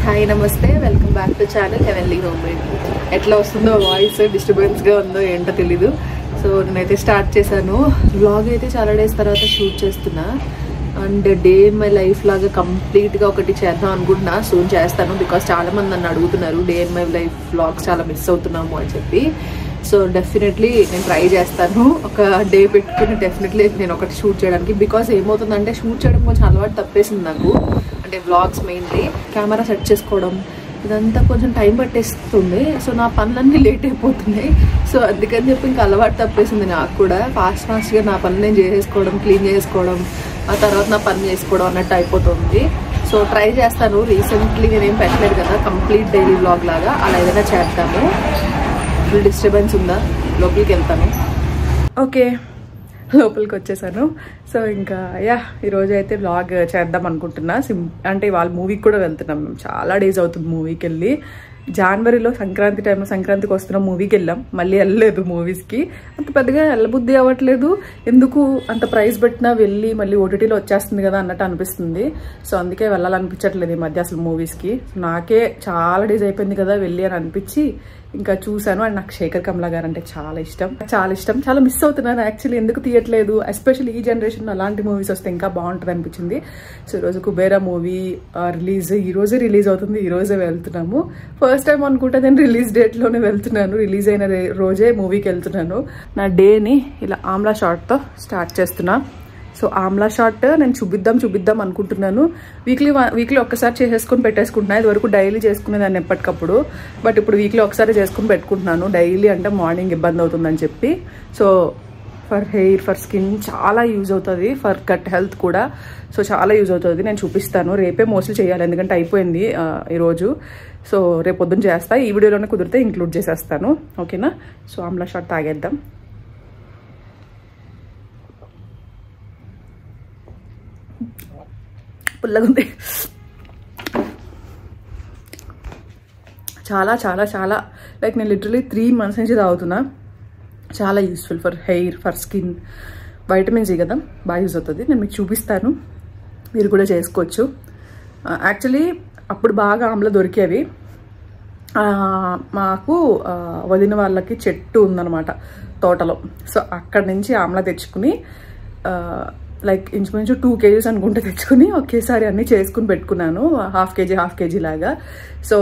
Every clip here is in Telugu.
హాయ్ నమస్తే welcome back to channel heavenly home made. ఎట్లా వస్తుందో వాయిస్ డిస్టర్బెన్స్గా ఉందో ఏంటో తెలీదు. సో నేనైతే స్టార్ట్ చేశాను. వ్లాగ్ అయితే చాలా డేస్ తర్వాత షూట్ చేస్తున్నా. And day in my life లాగా కంప్లీట్గా ఒకటి చేద్దాం అనుకుంటున్నా. సూన్ చేస్తాను బికాస్ చాలామంది నన్ను అడుగుతున్నారు day in my life vlogs చాలా మిస్ అవుతున్నాము అని చెప్పి. సో డెఫినెట్లీ నేను ట్రై చేస్తాను. ఒక డే పెట్టుకుని డెఫినెట్లీ నేను ఒకటి షూట్ చేయడానికి. బికాస్ ఏమవుతుందంటే షూట్ చేయడం కొంచెం అలవాటు తప్పేసింది నాకు. అంటే వ్లాగ్స్ మెయిన్లీ కెమెరా సెట్ చేసుకోవడం ఇదంతా కొంచెం టైం పట్టేస్తుంది. సో నా పనులన్నీ లేట్ అయిపోతున్నాయి. సో అందుకని చెప్పి ఇంకా అలవాటు తప్పేసింది నాకు కూడా. ఫాస్ట్గా నా పని నేను చేసేసుకోవడం, క్లీన్ చేసుకోవడం, ఆ తర్వాత నా పని చేసుకోవడం అన్నట్టు అయిపోతుంది. సో ట్రై చేస్తాను. రీసెంట్లీ నేనేం పెట్టలేదు కదా కంప్లీట్ డైలీ వ్లాగ్ లాగా, అలా ఏదైనా చేద్దాము. ఫుల్ డిస్టర్బెన్స్ ఉందా? లోపలికి వెళ్తాను. ఓకే, లోపలికి వచ్చేసాను. సో ఇంకా ఈరోజు అయితే వ్లాగ్ చేద్దాం అనుకుంటున్నా. అంటే వాళ్ళ మూవీకి కూడా వెళ్తున్నాం. మేము చాలా డేస్ అవుతుంది మూవీకి వెళ్ళి. జనవరిలో సంక్రాంతి టైంలో సంక్రాంతికి వస్తున్న మూవీకి వెళ్ళాం. మళ్ళీ వెళ్ళలేదు మూవీస్కి. అంత పెద్దగా వెళ్ళబుద్ధి అవ్వట్లేదు. ఎందుకు అంత ప్రైస్ పెట్టినా వెళ్ళి మళ్ళీ ఓటీటీలో వచ్చేస్తుంది కదా అన్నట్టు అనిపిస్తుంది. సో అందుకే వెళ్ళాలనిపించట్లేదు ఈ మధ్య అసలు మూవీస్కి. నాకే చాలా డేస్ అయిపోయింది కదా వెళ్ళి అని అనిపించి ఇంకా చూశాను. అండ్ నాకు శేఖర్ కమలా గారు అంటే చాలా ఇష్టం. చాలా మిస్ అవుతున్నాను యాక్చువల్లీ. ఎందుకు తీయట్లేదు, ఎస్పెషల్లీ ఈ జనరేషన్ అలాంటి మూవీస్ వస్తే ఇంకా బాగుంటుంది అనిపించింది. సో ఈరోజు కుబేరా మూవీ ఈరోజే రిలీజ్ అవుతుంది. ఈరోజే వెళ్తున్నాము. ఫస్ట్ టైం అనుకుంటే నేను రిలీజ్ డేట్లోనే వెళ్తున్నాను. రిలీజ్ అయిన రోజే మూవీకి వెళ్తున్నాను. నా డేని ఇలా ఆమ్లా షార్ట్తో స్టార్ట్ చేస్తున్నా. సో ఆమ్లా షార్ట్ నేను చూపిద్దాం అనుకుంటున్నాను. వీక్లీ ఒక్కసారి చేసేసుకొని పెట్టేసుకుంటున్నాను. ఇది వరకు డైలీ చేసుకునేదాన్ని ఎప్పటికప్పుడు. బట్ ఇప్పుడు వీక్లీ ఒకసారి చేసుకుని పెట్టుకుంటున్నాను. డైలీ అంటే మార్నింగ్ ఇబ్బంది అవుతుందని చెప్పి. So for hair, for skin చాలా యూజ్ అవుతుంది. ఫర్ గట్ హెల్త్ కూడా సో చాలా యూజ్ అవుతుంది. నేను చూపిస్తాను. రేపే మోస్ట్లీ చేయాలి ఎందుకంటే అయిపోయింది ఈరోజు. సో రేపు పొద్దున్న చేస్తా. ఈ వీడియోలోనే కుదిరితే ఇంక్లూడ్ చేసేస్తాను. ఓకేనా? సో ఆమ్లా షార్ట్ తాగేద్దాం. పుల్లగా ఉంది. చాలా లైక్ నేను లిటరలీ 3 months నుంచి తాగుతున్నా. చాలా useful for hair, for skin. Vitamin C కదా, బాగా యూజ్ అవుతుంది. నేను మీకు చూపిస్తాను. మీరు కూడా చేసుకోవచ్చు. యాక్చువల్లీ అప్పుడు బాగా ఆమ్లా దొరికేవి. మాకు వదిన వాళ్ళకి చెట్టు ఉందన్నమాట తోటలో. సో అక్కడి నుంచి ఆమ్లా తెచ్చుకుని లైక్ ఇంచుమించు 2 kgs అనుకుంటే తెచ్చుకుని ఒకేసారి అన్నీ చేసుకుని పెట్టుకున్నాను. హాఫ్ కేజీ లాగా. సో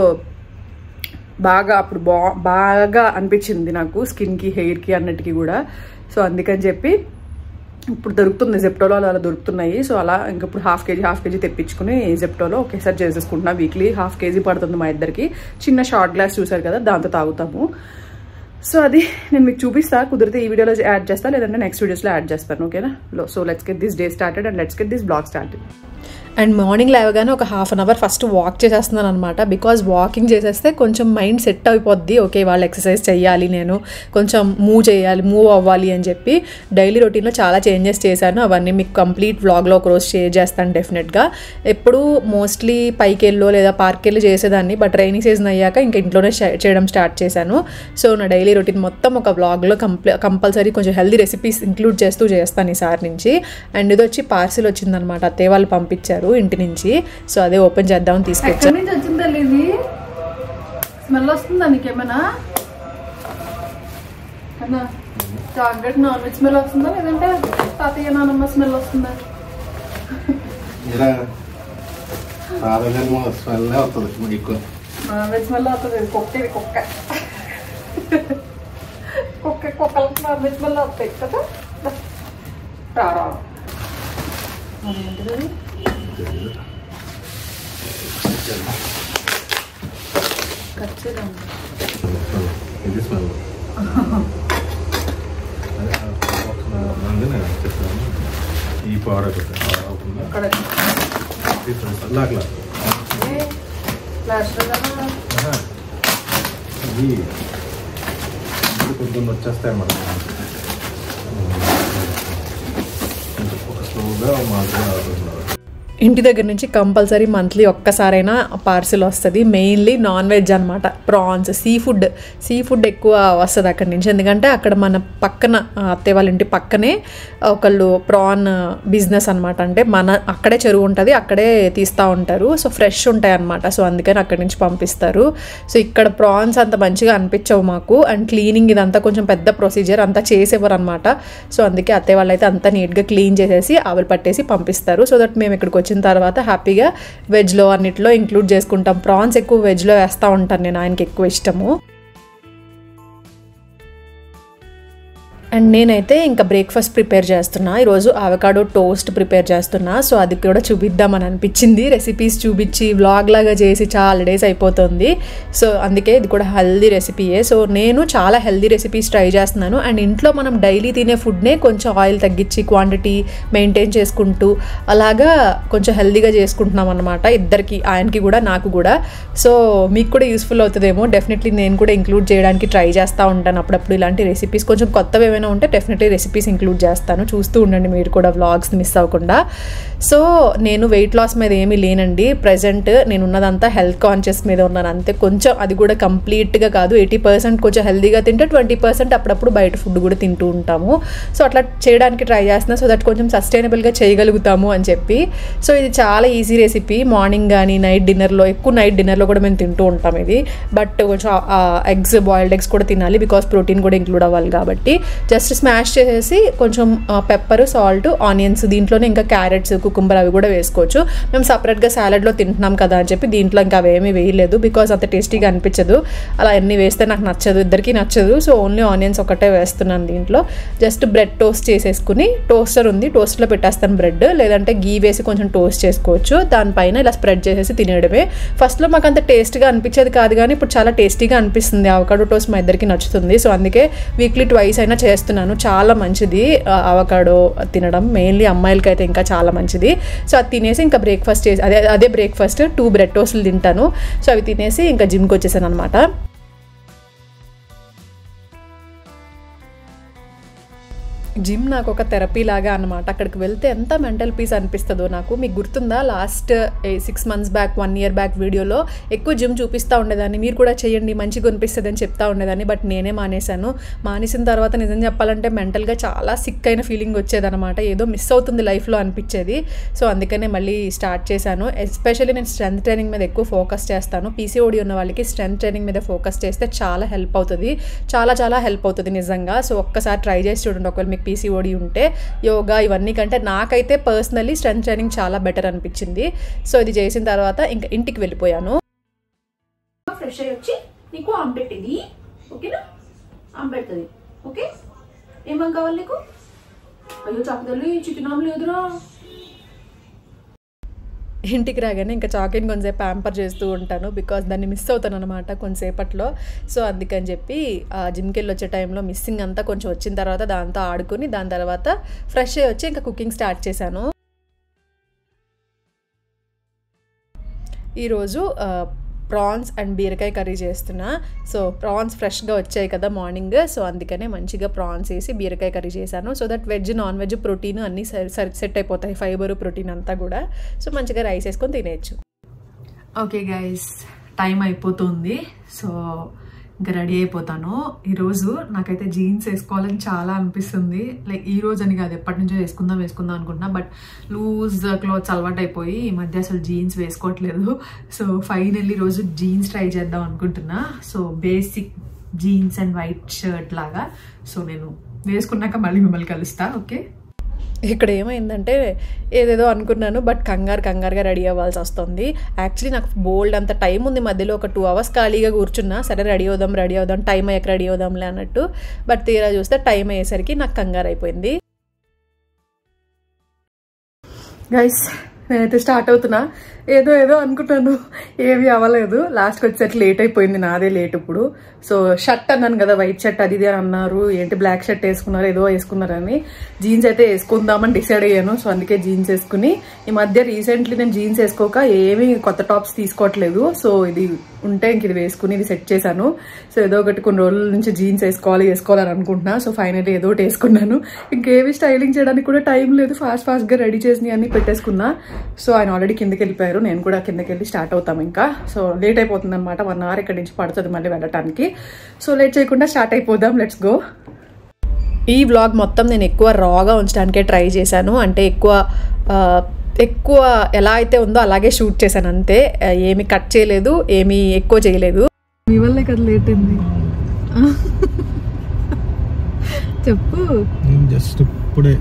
బాగా అప్పుడు బాగా అనిపించింది నాకు స్కిన్కి, హెయిర్కి అన్నిటికీ కూడా. సో అందుకని చెప్పి ఇప్పుడు దొరుకుతుంది జెప్టోలో, అలా దొరుకుతున్నాయి. సో అలా ఇంకప్పుడు హాఫ్ కేజీ తెప్పించుకుని జెప్టోలో ఒకేసారి చేసేసుకుంటున్నా. వీక్లీ హాఫ్ కేజీ పడుతుంది మా ఇద్దరికి. చిన్న షార్ట్ గ్లాస్ చూసారు కదా, దాంతో తాగుతాము. సో అది నేను మీకు చూపిస్తా. కుదిరితే ఈ వీడియోలో యాడ్ చేస్తా, లేదంటే నెక్స్ట్ వీడియోస్లో యాడ్ చేస్తాను. ఓకేనా? So let's get this day started and let's get this blog started. And morning లేవగానే ఒక ½ an hour ఫస్ట్ వాక్ చేసేస్తున్నాను అనమాట. బికాజ్ వాకింగ్ చేసేస్తే కొంచెం మైండ్ సెట్ అయిపోద్ది. ఓకే, వాళ్ళు ఎక్సర్సైజ్ చేయాలి, నేను కొంచెం మూవ్ అవ్వాలి అని చెప్పి డైలీ రొటీన్లో చాలా చేంజెస్ చేశాను. అవన్నీ మీకు కంప్లీట్ వ్లాగ్లో ఒకరోజు షేర్ చేస్తాను డెఫినెట్గా. ఎప్పుడు మోస్ట్లీ పైకి వెళ్ళో లేదా పార్క్ వెళ్ళి చేసేదాన్ని. బట్ రైనింగ్ సీజన్ అయ్యాక ఇంకా ఇంట్లోనే చేయడం స్టార్ట్ చేశాను. సో నా డైలీ రొటీన్ మొత్తం ఒక వ్లాగ్లో కంపల్సరీ కొంచెం హెల్దీ రెసిపీస్ ఇంక్లూడ్ చేస్తూ చేస్తాను ఈసారి నుంచి. అండ్ ఇది వచ్చి పార్సిల్ వచ్చిందనమాట, అత్తయ్య వాళ్ళు పంపించారు ఇంటి నుంచి. సో అదే ఓపెన్ చేద్దామని తీసుకొచ్చాను. స్మెల్ వస్తుందా నీకేమైనా? చాక్లెట్ నాన్ వెజ్ స్మెల్ వస్తుందా, లేదంటే తాతయ్య నానమ్మ స్మెల్ వస్తుందా? నాన్ వెజ్ స్మెల్ వస్తుంది. కుక్కలకు నాన్ వెజ్ స్మెల్ వస్తాయి కదా. రా ఈ ప్రోడక్ట్ కొంచెం వచ్చేస్తాయి అన్నమాట. స్లోగా మాత్రమే. ఇంటి దగ్గర నుంచి కంపల్సరీ మంత్లీ ఒక్కసారైనా పార్సిల్ వస్తుంది. మెయిన్లీ నాన్ వెజ్ అనమాట, ప్రాన్స్, సీ ఫుడ్ ఎక్కువ వస్తుంది అక్కడి నుంచి. ఎందుకంటే అక్కడ మన పక్కన అత్తయ్య వాళ్ళ ఇంటి పక్కనే ఒకళ్ళు ప్రాన్ బిజినెస్ అనమాట. అంటే అక్కడే చెరువు ఉంటుంది, అక్కడే తీస్తూ ఉంటారు. సో ఫ్రెష్ ఉంటాయి అనమాట. సో అందుకని అక్కడి నుంచి పంపిస్తారు. సో ఇక్కడ ప్రాన్స్ అంత మంచిగా అనిపించవు మాకు. అండ్ క్లీనింగ్ ఇదంతా కొంచెం పెద్ద ప్రొసీజర్, అంతా చేసేవారు అనమాట. సో అందుకే అత్తయ్య వాళ్ళు అయితే అంతా నీట్గా క్లీన్ చేసేసి ఆవిరి పట్టేసి పంపిస్తారు. సో దట్ మేము ఇక్కడికి వచ్చిన తర్వాత హ్యాపీగా వెజ్లో అన్నిట్లో ఇంక్లూడ్ చేసుకుంటాం. ప్రాన్స్ ఎక్కువ వెజ్లో వేస్తూ ఉంటాను నేను, ఆయనకి ఎక్కువ ఇష్టము. అండ్ నేనైతే ఇంకా బ్రేక్ఫాస్ట్ ప్రిపేర్ చేస్తున్నా. ఈరోజు అవకాడో టోస్ట్ ప్రిపేర్ చేస్తున్నా. సో అది కూడా చూపిద్దామని అనిపించింది. రెసిపీస్ చూపించి వ్లాగ్ లాగా చేసి చాలా డేస్ అయిపోతుంది. సో అందుకే ఇది కూడా హెల్దీ రెసిపీయే. సో నేను చాలా హెల్దీ రెసిపీస్ ట్రై చేస్తున్నాను. అండ్ ఇంట్లో మనం డైలీ తినే ఫుడ్నే కొంచెం ఆయిల్ తగ్గించి క్వాంటిటీ మెయింటైన్ చేసుకుంటూ అలాగా కొంచెం హెల్దీగా చేసుకుంటున్నాం అనమాట. ఇద్దరికి, ఆయనకి కూడా నాకు కూడా. సో మీకు కూడా యూస్ఫుల్ అవుతుందేమో. డెఫినెట్లీ నేను కూడా ఇంక్లూడ్ చేయడానికి ట్రై చేస్తూ ఉంటాను అప్పుడప్పుడు. ఇలాంటి రెసిపీస్ కొంచెం కొత్తవి ఏమైనా ఉంటే డెఫినెట్లీ రెసిపీస్ ఇంక్లూడ్ చేస్తాను. చూస్తూ ఉండండి మీరు కూడా వ్లాగ్స్ మిస్ అవ్వకుండా. సో నేను వెయిట్ లాస్ మీద ఏమీ లేనండి. ప్రజెంట్ నేను ఉన్నదంతా హెల్త్ కాన్షియస్ మీద ఉన్నాను అంతే. కొంచెం అది కూడా కంప్లీట్గా కాదు, 80% కొంచెం హెల్తీగా తింటే 20% అప్పుడప్పుడు బయట ఫుడ్ కూడా తింటూ ఉంటాము. సో అట్లా చేయడానికి ట్రై చేస్తున్నా, సో దట్ కొంచెం సస్టైనబుల్గా చేయగలుగుతాము అని చెప్పి. సో ఇది చాలా ఈజీ రెసిపీ. మార్నింగ్ కానీ నైట్ డిన్నర్లో కూడా మేము తింటూ ఉంటాం ఇది. బట్ కొంచెం బాయిల్డ్ ఎగ్స్ కూడా తినాలి, బికాస్ ప్రోటీన్ కూడా ఇంక్లూడ్ అవ్వాలి కాబట్టి. జస్ట్ స్మాష్ చేసేసి కొంచెం పెప్పర్, సాల్ట్, ఆనియన్స్, దీంట్లోనే ఇంకా క్యారెట్స్, కుకుంబర్ అవి కూడా వేసుకోవచ్చు. మేము సపరేట్గా సాలడ్లో తింటున్నాం కదా అని చెప్పి దీంట్లో ఇంకా అవేమీ వేయలేదు, బికాజ్ అంత టేస్టీగా అనిపించదు. అలా అన్నీ వేస్తే నాకు నచ్చదు, ఇద్దరికి నచ్చదు. సో ఓన్లీ ఆనియన్స్ ఒకటే వేస్తున్నాను దీంట్లో. జస్ట్ బ్రెడ్ టోస్ట్ చేసేసుకుని, టోస్టర్ ఉంది, టోస్ట్లో పెట్టేస్తాను బ్రెడ్. లేదంటే గీ వేసి కొంచెం టోస్ట్ చేసుకోవచ్చు. దానిపైన ఇలా స్ప్రెడ్ చేసేసి తినేయడమే. ఫస్ట్లో మాకు అంత టేస్ట్గా అనిపించేది కాదు, కానీ ఇప్పుడు చాలా టేస్టీగా అనిపిస్తుంది. అవకాడో టోస్ట్ మా ఇద్దరికి నచ్చుతుంది. సో అందుకే వీక్లీ ట్వైస్ అయినా చేస్తున్నాను. చాలా మంచిది అవకాడో తినడం, మెయిన్లీ అమ్మాయిలకి అయితే ఇంకా చాలా మంచిది. సో అది తినేసి ఇంకా బ్రేక్ఫాస్ట్ చేసి అదే బ్రేక్ఫాస్ట్ 2 బ్రెడ్ టోస్ట్లు తింటాను. సో అవి తినేసి ఇంకా జిమ్కి వచ్చేసాను అనమాట. జిమ్ నాకు ఒక థెరపీ లాగా అనమాట. అక్కడికి వెళ్తే ఎంత మెంటల్ పీస్ అనిపిస్తుందో నాకు. మీకు గుర్తుందా, last 6 months back, 1 year back వీడియోలో ఎక్కువ జిమ్ చూపిస్తూ ఉండేదాన్ని. మీరు కూడా చేయండి, మంచిగా అనిపిస్తుంది అని చెప్తా ఉండేదాన్ని. బట్ నేనే మానేశాను. మానేసిన తర్వాత నిజం చెప్పాలంటే మెంటల్గా చాలా సిక్ అయిన ఫీలింగ్ వచ్చేదనమాట. ఏదో మిస్ అవుతుంది లైఫ్లో అనిపించేది. సో అందుకనే మళ్ళీ స్టార్ట్ చేశాను. ఎస్పెషల్లీ నేను స్ట్రెంత్ ట్రైనింగ్ మీద ఎక్కువ ఫోకస్ చేస్తాను. పీసీఓడి ఉన్న వాళ్ళకి స్ట్రెంత్ ట్రైనింగ్ మీద ఫోకస్ చేస్తే చాలా హెల్ప్ అవుతుంది, చాలా హెల్ప్ అవుతుంది నిజంగా. సో ఒక్కసారి ట్రై చేసి చూడండి ఒకవేళ మీకు పీసీఓడి ఉంటే. యోగా ఇవన్నీ కంటే నాకైతే పర్సనలీ స్ట్రెంత్ ట్రైనింగ్ చాలా బెటర్ అనిపించింది. సో ఇది చేసిన తర్వాత ఇంకా ఇంటికి వెళ్ళిపోయాను. ఫ్రెష్ అయ్యి వచ్చి నీకు ఆమ్లెట్ ఇది, ఓకేనా? ఆమ్లెట్ అది, ఓకే? ఏమని కావాలి నీకు? అయ్యో చక్కదల్లి చికెన్ ఆమ్లెట్ లేదురా. ఇంటికి రాగానే ఇంకా చాక్లెట్ కొంచెంసేపు ప్యాంపర్ చేస్తూ ఉంటాను, బికాస్ దాన్ని మిస్ అవుతాను అనమాట కొంతసేపట్లో. సో అందుకని చెప్పి ఆ జిమ్కి వెళ్ళి వచ్చే టైంలో మిస్సింగ్ అంతా కొంచెం వచ్చిన తర్వాత దాంతో ఆడుకుని, దాని తర్వాత ఫ్రెష్ అయ్యి వచ్చి ఇంకా కుకింగ్ స్టార్ట్ చేశాను. ఈరోజు ప్రాన్స్ అండ్ బీరకాయ కర్రీ చేస్తున్నా. సో ప్రాన్స్ ఫ్రెష్గా వచ్చాయి కదా మార్నింగ్, సో అందుకనే మంచిగా ప్రాన్స్ వేసి బీరకాయ కర్రీ చేశాను. So that veg non veg protein అన్నీ సెట్ అయిపోతాయి, ఫైబర్ ప్రోటీన్ అంతా కూడా. సో మంచిగా రైస్ వేసుకొని తినేయచ్చు. ఓకే గైస్, టైం అయిపోతుంది. సో ఇంకా రెడీ అయిపోతాను. ఈరోజు నాకైతే జీన్స్ వేసుకోవాలని చాలా అనిపిస్తుంది. లైక్ ఈ రోజు అని కాదు, ఎప్పటి నుంచో వేసుకుందాం అనుకుంటున్నా. బట్ లూజ్ క్లాత్స్ అలవాటు అయిపోయి ఈ మధ్య అసలు జీన్స్ వేసుకోవట్లేదు. సో ఫైనల్లీ రోజు జీన్స్ ట్రై చేద్దాం అనుకుంటున్నా. So basic jeans and white shirt లాగా. సో నేను వేసుకున్నాక మళ్ళీ మిమ్మల్ని కలుస్తా, ఓకే? ఇక్కడ ఏమైందంటే ఏదేదో అనుకున్నాను, బట్ కంగారుగా రెడీ అవ్వాల్సి వస్తుంది. యాక్చువల్లీ నాకు బోల్డ్ అంత టైం ఉంది, మధ్యలో ఒక 2 hours ఖాళీగా కూర్చున్నా. సరే రెడీ అవుదాం, టైం అయ్యాక రెడీ అవుదాంలే అన్నట్టు. బట్ తీరా చూస్తే టైం అయ్యేసరికి నాకు కంగారు అయిపోయింది. గైస్ నేనైతే స్టార్ట్ అవుతున్నా. ఏదో అనుకుంటాను, ఏవి అవ్వలేదు. లాస్ట్కి వచ్చేసరికి లేట్ అయిపోయింది, నాదే లేట్ ఇప్పుడు. సో షర్ట్ అన్నాను కదా, వైట్ షర్ట్ అది ఇది అని అన్నారు. ఏంటి బ్లాక్ షర్ట్ వేసుకున్నారు, ఏదో వేసుకున్నారని. జీన్స్ అయితే వేసుకుందామని డిసైడ్ అయ్యాను. సో అందుకే జీన్స్ వేసుకుని, ఈ మధ్య రీసెంట్లీ నేను జీన్స్ వేసుకోక ఏమీ కొత్త టాప్స్ తీసుకోవట్లేదు. సో ఇది ఉంటే ఇంక ఇది వేసుకుని ఇది సెట్ చేశాను. సో ఏదో ఒకటి కొన్ని రోజుల నుంచి జీన్స్ వేసుకోవాలని అనుకుంటున్నా. సో ఫైనల్లీ ఏదో ఒకటి వేసుకున్నాను. ఇంకేవి స్టైలింగ్ చేయడానికి కూడా టైం లేదు, ఫాస్ట్గా రెడీ చేసి అన్ని పెట్టేసుకున్నా. సో ఆయన ఆల్రెడీ కిందకి వెళ్ళిపోయారు, నేను కూడా కిందకి వెళ్ళి స్టార్ట్ అవుతాం ఇంకా. సో లేట్ అయిపోతుంది అనమాట, 1 hour ఇక్కడి నుంచి పడుతుంది మళ్ళీ వెళ్ళటానికి. సో లేట్ చేయకుండా స్టార్ట్ అయిపోదాం, లెట్స్ గో. ఈ వ్లాగ్ మొత్తం నేను ఎక్కువ రాగా ఉంచడానికే ట్రై చేశాను, అంటే ఎక్కువ ఎలా అయితే ఉందో అలాగే షూట్ చేశాను అంతే, ఏమి కట్ చేయలేదు, ఏమి ఎక్కువ చేయలేదు. మీ వల్లే కదా లేట్ అయింది. చెప్పు. నేను జస్ట్ ఇప్పుడే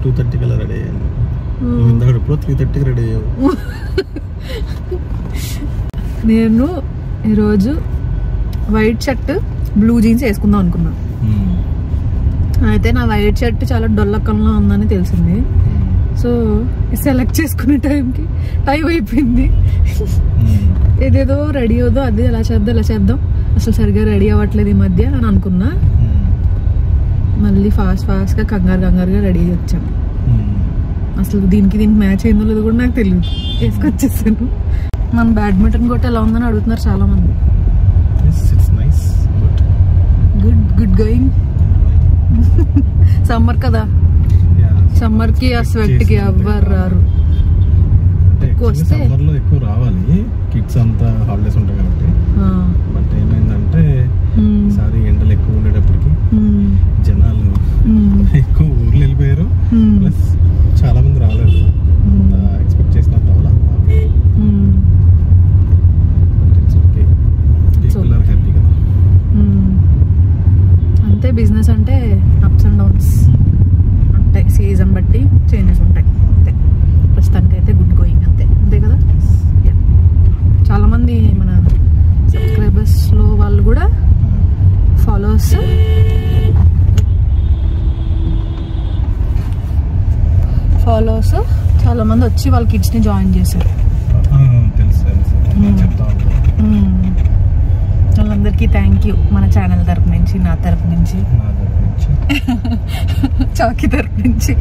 2:30 కల్లా రెడీ అయ్యాను. ఇందాక ఇప్పుడు 3:30కి రెడీ అయ్యావు. నేను ఈరోజు వైట్ షర్ట్ బ్లూ జీన్స్ వేసుకుందాం అనుకున్నా. అయితే నా వైట్ షర్ట్ చాలా డొల్లకంలో ఉందని తెలిసింది. సో సెలెక్ట్ చేసుకునే టైంకి టైం అయిపోయింది. ఏదేదో రెడీ అవుదో అది ఎలా చేద్దాం అసలు సరిగ్గా రెడీ అవ్వట్లేదు ఈ మధ్య అని అనుకున్నా. మళ్ళీ ఫాస్ట్గా కంగారుగా రెడీ అయ్యి వచ్చాను. అసలు దీనికి మ్యాచ్ అయిందో లేదో కూడా నాకు తెలియదు, వేసుకొచ్చేసాను. మన బ్యాడ్మింటన్ కొట్టి ఎలా ఉందని అడుగుతున్నారు చాలా మంది. Good going. సమ్మర్ కదా, సమ్మర్కి ఆ స్వెట్కి ఎవ్వరు రారు. సమ్మర్లో ఎక్కువ రావాలి, కిడ్స్ అంతా హాలిడేస్ ఉంటాయి కాబట్టి. బట్ ఏమైందంటే ఈసారి ఎండలు ఎక్కువ ఉండేటప్పటికి జనాలు ఎక్కువ ఊర్లు వెళ్ళిపోయారు. ప్లస్ చాలా మంది రాలేదు, ఎక్స్పెక్ట్ చేసినంత అవ్వాలి. అంతే, బిజినెస్ అంటే అప్స్ అండ్ డౌన్స్ ఉంటాయి, సీజన్ బట్టి చేంజెస్ ఉంటాయి అంతే. ప్రస్తుతానికైతే గుడ్ గోయింగ్ అంతే కదా. చాలామంది మన సబ్స్క్రైబర్స్లో వాళ్ళు కూడా ఫాలోవర్స్ చాలామంది వచ్చి వాళ్ళ కిడ్స్ని జాయిన్ చేశారు. వాళ్ళందరికీ థ్యాంక్ యూ మన ఛానల్ తరపు నుంచి, నా తరపు నుంచి, చాకీ తరపు నుంచి.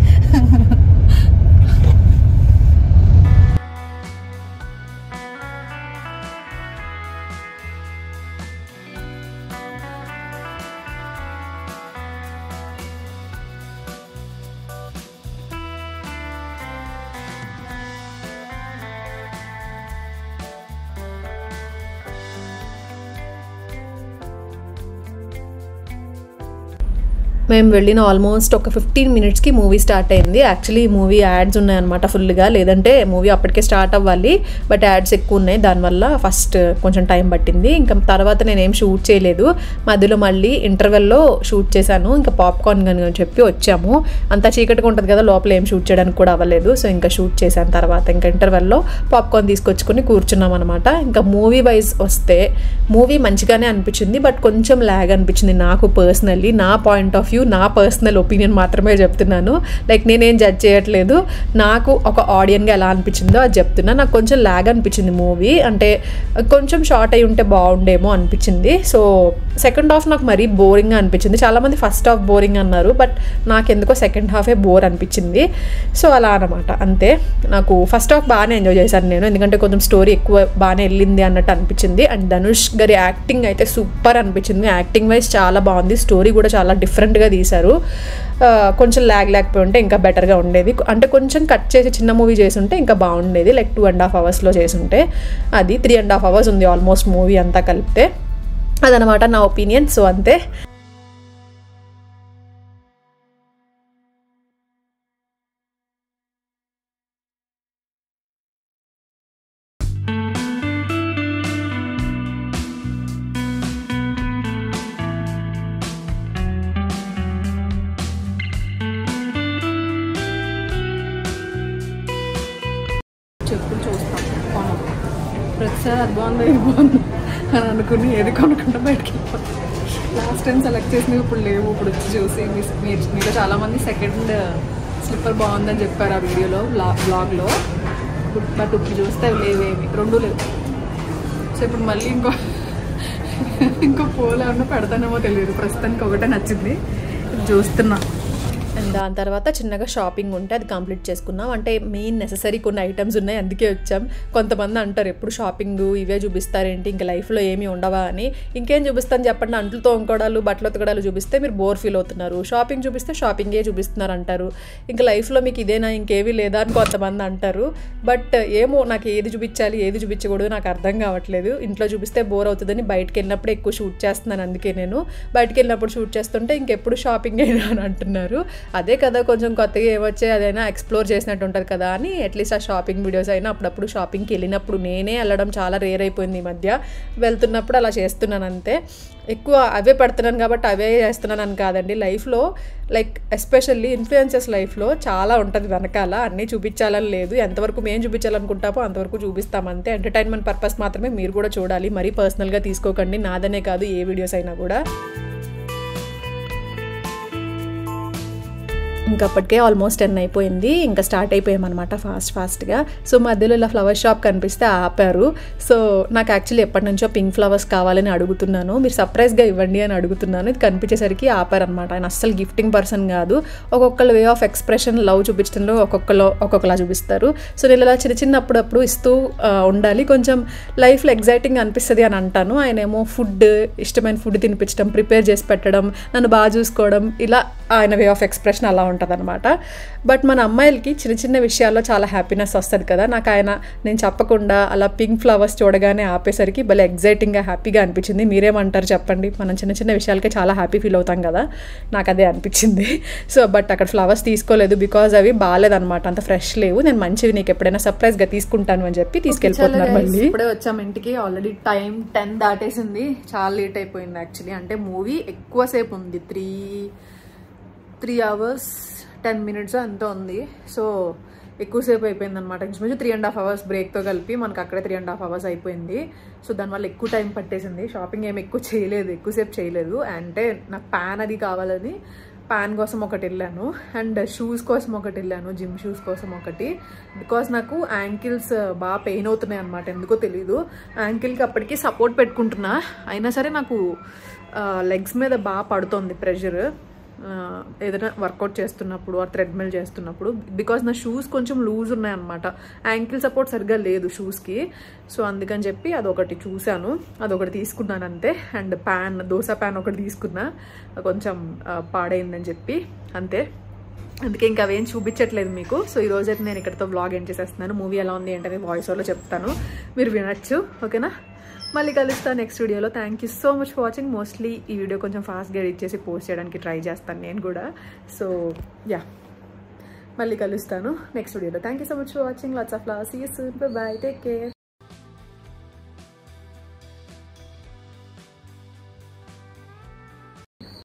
మేము వెళ్ళిన ఆల్మోస్ట్ ఒక 15 minutesకి మూవీ స్టార్ట్ అయింది. యాక్చువల్లీ ఈ మూవీ యాడ్స్ ఉన్నాయన్నమాట ఫుల్గా, లేదంటే మూవీ అప్పటికే స్టార్ట్ అవ్వాలి, బట్ యాడ్స్ ఎక్కువ ఉన్నాయి, దానివల్ల ఫస్ట్ కొంచెం టైం పట్టింది. ఇంకా తర్వాత నేనేం షూట్ చేయలేదు, మధ్యలో మళ్ళీ ఇంటర్వెల్లో షూట్ చేశాను. ఇంకా పాప్కార్న్ అని చెప్పి వచ్చాము, అంతా చీకటిగా ఉంటుంది కదా, లోపల ఏం షూట్ చేయడానికి కూడా అవ్వలేదు. సో ఇంకా షూట్ చేశాను తర్వాత, ఇంకా ఇంటర్వెల్లో పాప్కార్న్ తీసుకొచ్చుకొని కూర్చున్నాం అనమాట. ఇంకా మూవీ వైజ్ వస్తే మూవీ మంచిగానే అనిపించింది, బట్ కొంచెం ల్యాగ్ అనిపించింది నాకు పర్సనల్లీ. నా పాయింట్ ఆఫ్ వ్యూ, నా పర్సనల్ ఒపీనియన్ మాత్రమే చెప్తున్నాను, లైక్ నేనేం జడ్జ్ చేయట్లేదు. నాకు ఒక ఆడియన్గా ఎలా అనిపించిందో అది చెప్తున్నా. నాకు కొంచెం ల్యాగ్ అనిపించింది మూవీ, అంటే కొంచెం షార్ట్ అయి ఉంటే బాగుండేమో అనిపించింది. సో సెకండ్ హాఫ్ నాకు మరీ బోరింగ్గా అనిపించింది. చాలామంది ఫస్ట్ హాఫ్ బోరింగ్ అన్నారు, బట్ నాకెందుకో సెకండ్ హాఫే బోర్ అనిపించింది. సో అలా అనమాట, అంతే. నాకు ఫస్ట్ హాఫ్ బాగానే ఎంజాయ్ చేశాను నేను, ఎందుకంటే కొంచెం స్టోరీ ఎక్కువ బాగానే వెళ్ళింది అన్నట్టు అనిపించింది. అండ్ ధనుష్ గారి యాక్టింగ్ అయితే సూపర్ అనిపించింది, యాక్టింగ్ వైజ్ చాలా బాగుంది, స్టోరీ కూడా చాలా డిఫరెంట్గా తీశారు. కొంచెం లేకపోయి ఉంటే ఇంకా బెటర్గా ఉండేది, అంటే కొంచెం కట్ చేసి చిన్న మూవీ చేసి ఉంటే ఇంకా బాగుండేది, లైక్ 2.5 hours చేసి ఉంటే. అది 3.5 hours ఉంది ఆల్మోస్ట్ మూవీ అంతా కలిపితే. అదనమాట నా ఒపీనియన్. సో అంతే. చెప్పులు చూస్తాం, కొనం, ప్రతిసారి అది బాగుంది ఇది బాగుంది అని అనుకుని ఏది కొనుక్కుంటా బయటకి వెళ్ళిపోతాం. లాస్ట్ టైం సెలెక్ట్ చేసినవి ఇప్పుడు లేవు, ఇప్పుడు వచ్చి చూసి మీలో చాలామంది సెకండ్ స్లిప్పర్ బాగుందని చెప్పారు ఆ వీడియోలో, బ్లాగ్లో. బట్ ఇప్పుడు చూస్తే అవి లేవేమి, 2 లేవు. సో ఇప్పుడు మళ్ళీ ఇంకో పోల్ ఏమన్నా పెడతానేమో తెలియదు, ప్రస్తుతానికి ఒకటే నచ్చింది చూస్తున్నా. అండ్ దాని తర్వాత చిన్నగా షాపింగ్ ఉంటే అది కంప్లీట్ చేసుకున్నాం. అంటే మెయిన్ నెససరీ కొన్ని ఐటమ్స్ ఉన్నాయి, అందుకే వచ్చాం. కొంతమంది అంటారు ఎప్పుడు షాపింగ్ ఇవే చూపిస్తారేంటి, ఇంకా లైఫ్లో ఏమీ ఉండవా అని. ఇంకేం చూపిస్తాను చెప్పండి, అంట్లు తోముకోవడాలు బట్టలు ఉతకడాలు చూపిస్తే మీరు బోర్ ఫీల్ అవుతున్నారు, షాపింగ్ చూపిస్తే షాపింగే చూపిస్తున్నారు అంటారు. ఇంకా లైఫ్లో మీకు ఇదేనా ఇంకేమీ లేదా అని కొంతమంది అంటారు. బట్ ఏమో నాకు ఏది చూపించాలి ఏది చూపించకూడదు నాకు అర్థం కావట్లేదు. ఇంట్లో చూపిస్తే బోర్ అవుతుందని బయటకు వెళ్ళినప్పుడు ఎక్కువ షూట్ చేస్తున్నాను. అందుకే నేను బయటకు వెళ్ళినప్పుడు షూట్ చేస్తుంటే ఇంకెప్పుడు షాపింగ్ అయినా అని అంటున్నారు. అదే కదా కొంచెం కొత్తగా ఏమొచ్చాయి అదైనా ఎక్స్ప్లోర్ చేసినట్టు ఉంటుంది కదా అని అట్లీస్ట్ ఆ షాపింగ్ వీడియోస్ అయినా అప్పుడప్పుడు షాపింగ్కి వెళ్ళినప్పుడు నేనే వెళ్ళడం చాలా రేర్ అయిపోయింది ఈ మధ్య. వెళ్తున్నప్పుడు అలా చేస్తున్నాను అంతే. ఎక్కువ అవే పడుతున్నాను కాబట్టి అవే చేస్తున్నాను అని కాదండి. లైఫ్లో లైక్ ఎస్పెషల్లీ ఇన్ఫ్లుయెన్సర్స్ లైఫ్లో చాలా ఉంటుంది వెనకాల, అన్నీ చూపించాలని లేదు. ఎంతవరకు మేము చూపించాలనుకుంటామో అంతవరకు చూపిస్తాం అంతే. ఎంటర్టైన్మెంట్ పర్పస్ మాత్రమే మీరు కూడా చూడాలి, మరీ పర్సనల్గా తీసుకోకండి. నాదనే కాదు ఏ వీడియోస్ అయినా కూడా. ఇంకా అప్పటికే ఆల్మోస్ట్ 10 అయిపోయింది. ఇంకా స్టార్ట్ అయిపోయామన్నమాట ఫాస్ట్గా. సో మధ్యలో ఇలా ఫ్లవర్ షాప్ కనిపిస్తే ఆపారు. సో నాకు యాక్చువల్లీ ఎప్పటి నుంచో పింక్ ఫ్లవర్స్ కావాలని అడుగుతున్నాను, మీరు సర్ప్రైజ్గా ఇవ్వండి అని అడుగుతున్నాను. ఇది కనిపించేసరికి ఆపారనమాట. ఆయన అస్సలు గిఫ్టింగ్ పర్సన్ కాదు. ఒక్కొక్కరు వే ఆఫ్ ఎక్స్ప్రెషన్ లవ్ చూపించడంలో ఒక్కొక్కలా చూపిస్తారు. సో నేను ఇలా చిన్న అప్పుడప్పుడు ఇస్తూ ఉండాలి, కొంచెం లైఫ్లో ఎగ్జైటింగ్ అనిపిస్తుంది అని అంటాను. ఆయన ఏమో ఫుడ్, ఇష్టమైన ఫుడ్ తినిపించడం, ప్రిపేర్ చేసి పెట్టడం, నన్ను బాగా చూసుకోవడం, ఇలా ఆయన వే ఆఫ్ ఎక్స్ప్రెషన్ అలా ఉంటుంది అనమాట. బట్ మన అమ్మాయిలకి చిన్న విషయాల్లో చాలా హ్యాపీనెస్ వస్తుంది కదా. నాకు ఆయన నేను చెప్పకుండా అలా పింక్ ఫ్లవర్స్ చూడగానే ఆపేసరికి భలే ఎగ్జైటింగ్గా హ్యాపీగా అనిపించింది. మీరేమంటారు చెప్పండి? మనం చిన్న విషయాలకే చాలా హ్యాపీ ఫీల్ అవుతాం కదా, నాకు అదే అనిపించింది. సో బట్ అక్కడ ఫ్లవర్స్ తీసుకోలేదు బికాజ్ అవి బాగాలేదనమాట, అంత ఫ్రెష్ లేవు. నేను మంచివి నీకు ఎప్పుడైనా సర్ప్రైజ్గా తీసుకుంటాను అని చెప్పి తీసుకెళ్ళిపోతున్నారు. మళ్ళీ ఇప్పుడే వచ్చాము ఇంటికి. ఆల్రెడీ టైం 10 దాటేసింది, చాలా లేట్ అయిపోయింది యాక్చువల్లీ. అంటే మూవీ ఎక్కువసేపు ఉంది, 3 hours 10 minutes అంతా ఉంది. సో ఎక్కువసేపు అయిపోయింది అనమాట. ఇంచుమించు 3.5 hours బ్రేక్తో కలిపి మనకు అక్కడే 3.5 hours అయిపోయింది. సో దానివల్ల ఎక్కువ టైం పట్టేసింది. షాపింగ్ ఏమి ఎక్కువసేపు చేయలేదు. అంటే నాకు ప్యాన్ అది కావాలని ప్యాన్ కోసం ఒకటి వెళ్ళాను, అండ్ షూస్ కోసం ఒకటి వెళ్ళాను, జిమ్ షూస్ కోసం ఒకటి. బికాస్ నాకు యాంకిల్స్ బాగా పెయిన్ అవుతున్నాయి అనమాట, ఎందుకో తెలీదు. యాంకిల్కి అప్పటికి సపోర్ట్ పెట్టుకుంటున్నా, అయినా సరే నాకు లెగ్స్ మీద బాగా పడుతుంది ప్రెషర్ ఏదైనా వర్కౌట్ చేస్తున్నప్పుడు ఆ థ్రెడ్మిల్ చేస్తున్నప్పుడు. బికాస్ నా షూస్ కొంచెం లూజ్ ఉన్నాయన్నమాట, యాంకిల్ సపోర్ట్ సరిగ్గా లేదు షూస్కి. సో అందుకని చెప్పి అదొకటి చూశాను, అదొకటి తీసుకున్నాను అంతే. అండ్ దోశ ప్యాన్ ఒకటి తీసుకున్నా, కొంచెం పాడైందని చెప్పి అంతే. అందుకే ఇంకా అవేం చూపించట్లేదు మీకు. సో ఈరోజైతే నేను ఇక్కడితో వ్లాగ్ ఎండ్ చేసేస్తున్నాను. మూవీ ఎలా ఉంది ఏంటనే వాయిస్ ఓవర్లో చెప్తాను, మీరు వినొచ్చు. ఓకేనా? మళ్ళీ కలుస్తాను నెక్స్ట్ వీడియోలో. Thank you so much for watching. Mostly ఈ వీడియో కొంచెం ఫాస్ట్గా ఎడిట్ చేసి పోస్ట్ చేయడానికి ట్రై చేస్తాను నేను కూడా. సో యా, మళ్ళీ కలుస్తాను నెక్స్ట్ వీడియోలో. Thank you so much for watching. Lots of love. See you soon. Bye bye. Take care.